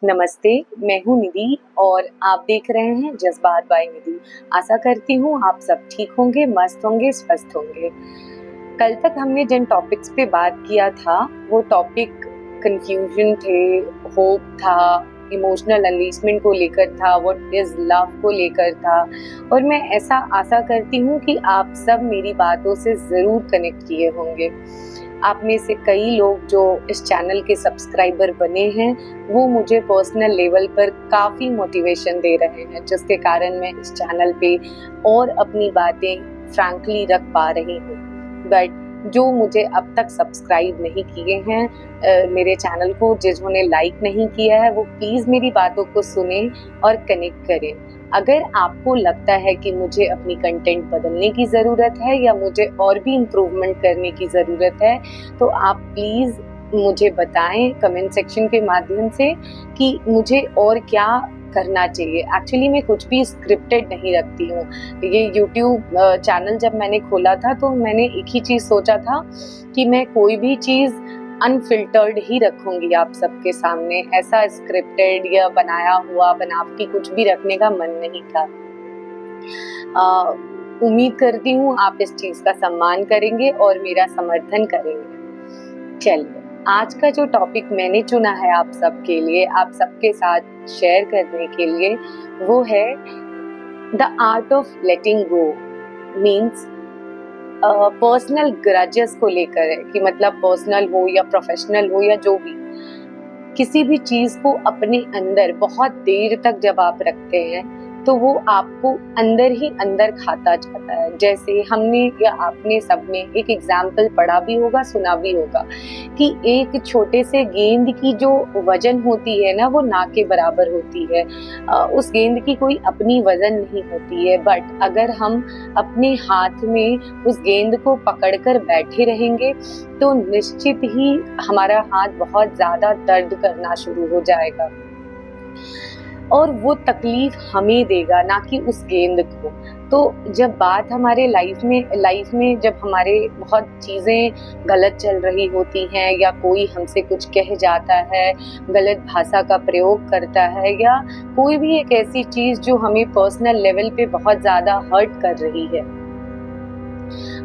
नमस्ते, मैं हूँ निधि और आप देख रहे हैं जज़्बात बाय निधि। आशा करती हूँ आप सब ठीक होंगे, मस्त होंगे, स्वस्थ होंगे। कल तक हमने जिन टॉपिक्स पे बात किया था, वो टॉपिक कन्फ्यूजन थे, होप था, इमोशनल अनलीसमेंट को लेकर था, व्हाट इज़ लव को लेकर था और मैं ऐसा आशा करती हूँ कि आप सब मेरी बातों से ज़रूर कनेक्ट किए होंगे। आप में से कई लोग जो इस चैनल के सब्सक्राइबर बने हैं, वो मुझे पर्सनल लेवल पर काफ़ी मोटिवेशन दे रहे हैं, जिसके कारण मैं इस चैनल पे और अपनी बातें फ्रैंकली रख पा रही हूँ। बट जो मुझे अब तक सब्सक्राइब नहीं किए हैं मेरे चैनल को, जिन्होंने लाइक नहीं किया है, वो प्लीज़ मेरी बातों को सुने और कनेक्ट करें। अगर आपको लगता है कि मुझे अपनी कंटेंट बदलने की ज़रूरत है या मुझे और भी इम्प्रूवमेंट करने की ज़रूरत है, तो आप प्लीज़ मुझे बताएं कमेंट सेक्शन के माध्यम से कि मुझे और क्या करना चाहिए। एक्चुअली मैं कुछ भी स्क्रिप्टेड नहीं रखती हूँ। ये यूट्यूब चैनल जब मैंने खोला था तो मैंने एक ही चीज़ सोचा था कि मैं कोई भी चीज़ अनफिल्टर्ड ही रखूंगी आप सबके सामने। ऐसा स्क्रिप्टेड या बनाया हुआ बनावटी कुछ भी रखने का मन नहीं था। उम्मीद करती हूँ आप इस चीज़ का सम्मान करेंगे और मेरा समर्थन करेंगे। चलिए, आज का जो टॉपिक मैंने चुना है आप सबके लिए, आप सबके साथ शेयर करने के लिए, वो है the art of letting go. Means personal grudges को लेकर है कि मतलब पर्सनल हो या प्रोफेशनल हो या जो भी, किसी भी चीज को अपने अंदर बहुत देर तक जब आप रखते हैं तो वो आपको अंदर ही अंदर खाता जाता है। जैसे हमने या आपने सबने एक एग्जाम्पल पढ़ा भी होगा, सुना भी होगा कि एक छोटे से गेंद की जो वजन होती है ना, वो ना के बराबर होती है। उस गेंद की कोई अपनी वजन नहीं होती है, बट अगर हम अपने हाथ में उस गेंद को पकड़कर बैठे रहेंगे तो निश्चित ही हमारा हाथ बहुत ज्यादा दर्द करना शुरू हो जाएगा और वो तकलीफ हमें देगा, ना कि उस गेंद को। तो जब बात हमारे लाइफ में जब हमारे बहुत चीज़ें गलत चल रही होती हैं या कोई हमसे कुछ कह जाता है, गलत भाषा का प्रयोग करता है या कोई भी एक ऐसी चीज़ जो हमें पर्सनल लेवल पे बहुत ज़्यादा हर्ट कर रही है,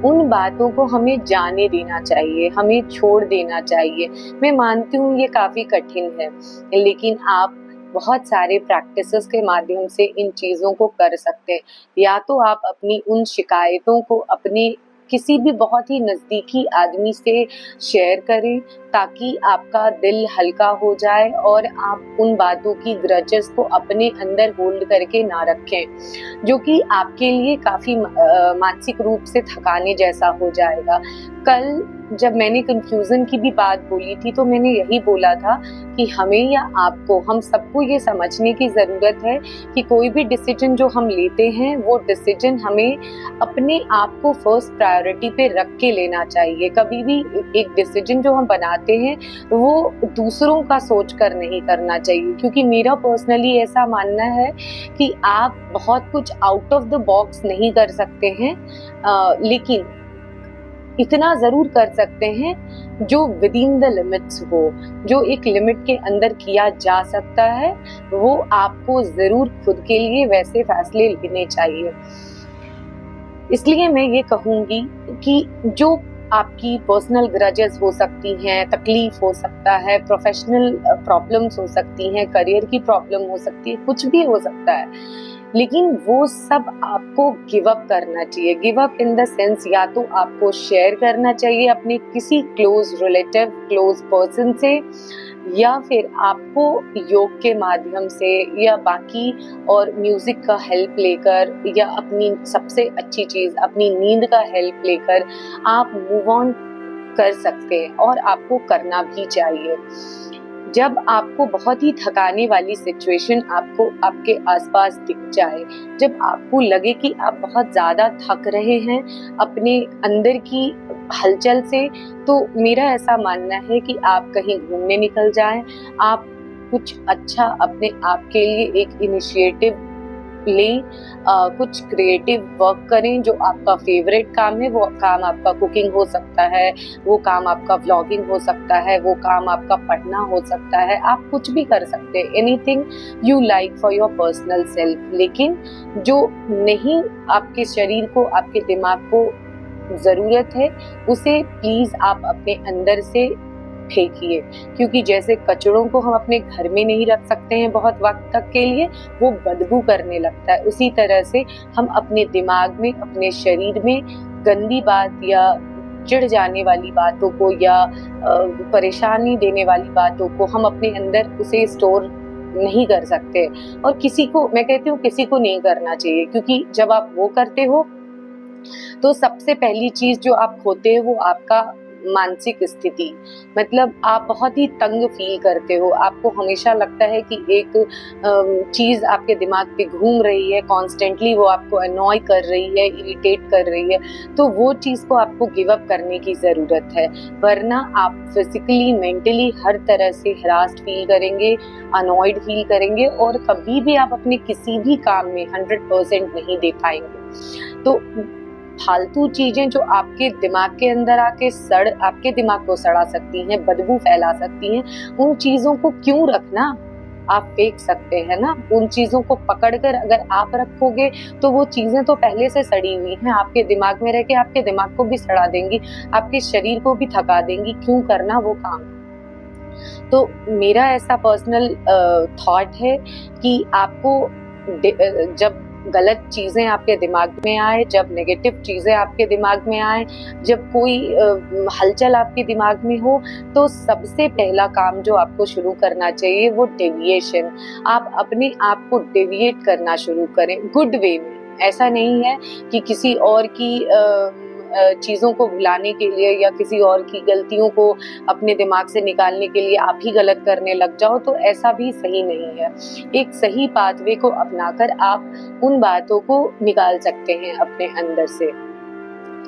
उन बातों को हमें जाने देना चाहिए, हमें छोड़ देना चाहिए। मैं मानती हूँ ये काफ़ी कठिन है, लेकिन आप बहुत सारे प्रैक्टिसेस के माध्यम से इन चीज़ों को कर सकते हैं। या तो आप अपनी उन शिकायतों को अपने किसी भी बहुत ही नज़दीकी आदमी से शेयर करें, ताकि आपका दिल हल्का हो जाए और आप उन बातों की ग्रजेस को अपने अंदर होल्ड करके ना रखें, जो कि आपके लिए काफ़ी मानसिक रूप से थकाने जैसा हो जाएगा। कल जब मैंने कंफ्यूजन की भी बात बोली थी तो मैंने यही बोला था कि हमें या आपको, हम सबको ये समझने की ज़रूरत है कि कोई भी डिसीजन जो हम लेते हैं, वो डिसीजन हमें अपने आप को फर्स्ट प्रायोरिटी पे रख के लेना चाहिए। कभी भी एक डिसीजन जो हम बनाते हैं वो दूसरों का सोच कर नहीं करना चाहिए, क्योंकि मेरा पर्सनली ऐसा मानना है कि आप बहुत कुछ आउट ऑफ द बॉक्स नहीं कर सकते हैं, लेकिन इतना ज़रूर कर सकते हैं जो विद इन द लिमिट्स हो, जो एक लिमिट के अंदर किया जा सकता है, वो आपको ज़रूर खुद के लिए वैसे फैसले लेने चाहिए। इसलिए मैं ये कहूँगी कि जो आपकी पर्सनल ग्रजेस हो सकती हैं, तकलीफ हो सकता है, प्रोफेशनल प्रॉब्लम्स हो सकती हैं, करियर की प्रॉब्लम हो सकती है, कुछ भी हो सकता है, लेकिन वो सब आपको गिव अप करना चाहिए। Give up in the sense, या तो आपको शेयर करना चाहिए अपने किसी क्लोज रिलेटिव, क्लोज पर्सन से, या फिर आपको योग के माध्यम से या बाकी और म्यूजिक का हेल्प लेकर या अपनी सबसे अच्छी चीज़ अपनी नींद का हेल्प लेकर आप मूव ऑन कर सकते हैं, और आपको करना भी चाहिए। जब आपको बहुत ही थकाने वाली सिचुएशन आपको आपके आसपास दिख जाए, जब आपको लगे कि आप बहुत ज़्यादा थक रहे हैं अपने अंदर की हलचल से, तो मेरा ऐसा मानना है कि आप कहीं घूमने निकल जाएं, आप कुछ अच्छा अपने आप के लिए एक इनिशिएटिव लें, कुछ क्रिएटिव वर्क करें। जो आपका फेवरेट काम है वो काम आपका कुकिंग हो सकता है, वो काम आपका व्लॉगिंग हो सकता है, वो काम आपका पढ़ना हो सकता है, आप कुछ भी कर सकते हैं, anything you like for your personal self. लेकिन जो नहीं आपके शरीर को, आपके दिमाग को ज़रूरत है, उसे प्लीज़ आप अपने अंदर से फेंकिए। क्योंकि जैसे कचड़ों को हम अपने घर में नहीं रख सकते हैं बहुत वक्त तक के लिए, वो बदबू करने लगता है, उसी तरह से हम अपने दिमाग में, अपने शरीर में गंदी बात या चिढ़ जाने वाली बातों को या परेशानी देने वाली बातों को हम अपने अंदर उसे स्टोर नहीं कर सकते। और किसी को, मैं कहती हूँ किसी को नहीं करना चाहिए, क्योंकि जब आप वो करते हो तो सबसे पहली चीज जो आप खोते हो वो आपका मानसिक स्थिति। मतलब आप बहुत ही तंग फील करते हो, आपको हमेशा लगता है कि एक चीज आपके दिमाग पे घूम रही है कॉन्स्टेंटली, वो आपको अनॉय कर रही है, इरिटेट कर रही है। तो वो चीज को आपको गिव अप करने की जरूरत है, वरना आप फिजिकली, मेंटली हर तरह से हरास्ड फील करेंगे, अनॉयड फील करेंगे, और कभी भी आप अपने किसी भी काम में 100% नहीं दे पाएंगे। तो फालतू चीजें जो आपके दिमाग के अंदर आके आपके दिमाग को सड़ा सकती हैं, बदबू फैला सकती हैं, उन चीजों को क्यों रखना, आप फेंक सकते हैं ना। उन चीजों को पकड़कर अगर आप रखोगे तो वो चीजें तो पहले से सड़ी हुई हैं, आपके दिमाग में रह के आपके दिमाग को भी सड़ा देंगी, आपके शरीर को भी थका देंगी। क्यों करना वो काम। तो मेरा ऐसा पर्सनल थॉट है कि आपको जब गलत चीजें आपके दिमाग में आए, जब नेगेटिव चीजें आपके दिमाग में आए, जब कोई हलचल आपके दिमाग में हो, तो सबसे पहला काम जो आपको शुरू करना चाहिए वो डेविएशन। आप अपने आप को डेविएट करना शुरू करें, गुड वे में। ऐसा नहीं है कि किसी और की चीज़ों को भुलाने के लिए या किसी और की गलतियों को अपने दिमाग से निकालने के लिए आप ही गलत करने लग जाओ, तो ऐसा भी सही नहीं है। एक सही पाथवे को अपनाकर आप उन बातों को निकाल सकते हैं अपने अंदर से।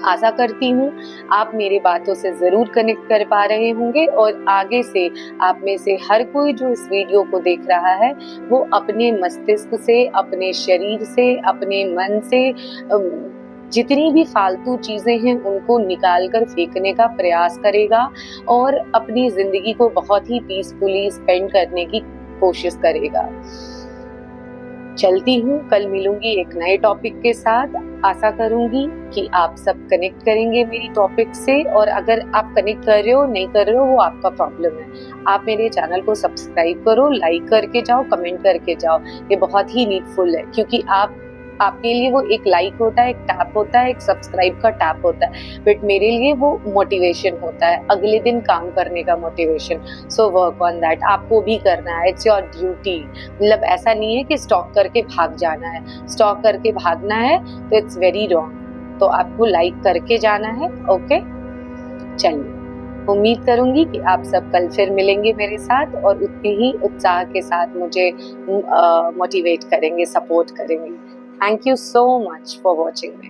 आशा करती हूँ आप मेरी बातों से जरूर कनेक्ट कर पा रहे होंगे, और आगे से आप में से हर कोई जो इस वीडियो को देख रहा है वो अपने मस्तिष्क से, अपने शरीर से, अपने मन से जितनी भी फालतू चीजें हैं उनको निकालकर फेंकने का प्रयास करेगा और अपनी जिंदगी को बहुत ही पीसफुली स्पेंड करने की कोशिश करेगा। चलती हूँ, कल मिलूंगी एक नए टॉपिक के साथ। आशा करूंगी कि आप सब कनेक्ट करेंगे मेरी टॉपिक से, और अगर आप कनेक्ट कर रहे हो नहीं कर रहे हो वो आपका प्रॉब्लम है। आप मेरे चैनल को सब्सक्राइब करो, लाइक करके जाओ, कमेंट करके जाओ, ये बहुत ही नीडफुल है, क्योंकि आपके लिए वो एक लाइक होता है, एक टैप होता है, एक सब्सक्राइब का टैप होता है, बट मेरे लिए वो मोटिवेशन होता है, अगले दिन काम करने का motivation. So work on that, आपको भी करना है, इट्स योर ड्यूटी। मतलब ऐसा नहीं है कि स्टॉक करके भाग जाना है, स्टॉक करके भागना है तो इट्स वेरी रॉन्ग। तो आपको लाइक करके जाना है। ओके, चलिए, उम्मीद करूंगी कि आप सब कल फिर मिलेंगे मेरे साथ और उतने ही उत्साह के साथ मुझे मोटिवेट करेंगे, सपोर्ट करेंगे। Thank you so much for watching me.